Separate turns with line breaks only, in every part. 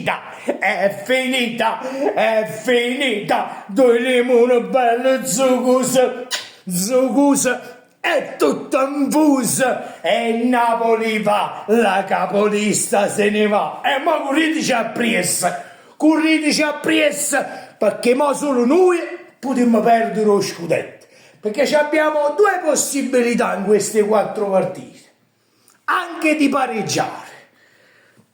è finita, è finita. Due limoni belli zuccosi, è tutto infuso e Napoli va, la capolista se ne va. E ma corriteci appresso, perché mo solo noi potremmo perdere lo scudetto, perché abbiamo due possibilità in queste 4 partite, anche di pareggiare.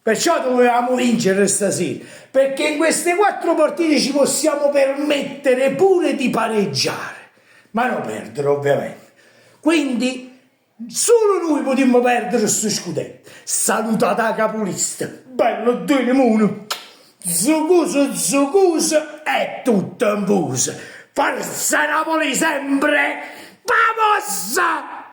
Perciò dovevamo vincere stasera, perché in queste 4 partite ci possiamo permettere pure di pareggiare, ma non perdere ovviamente. Quindi solo noi potremmo perdere questo scudetto. Salutate la capolista, bello due limoni, zuccoso, è tutto in fuso. Forza Napoli sempre, vamos!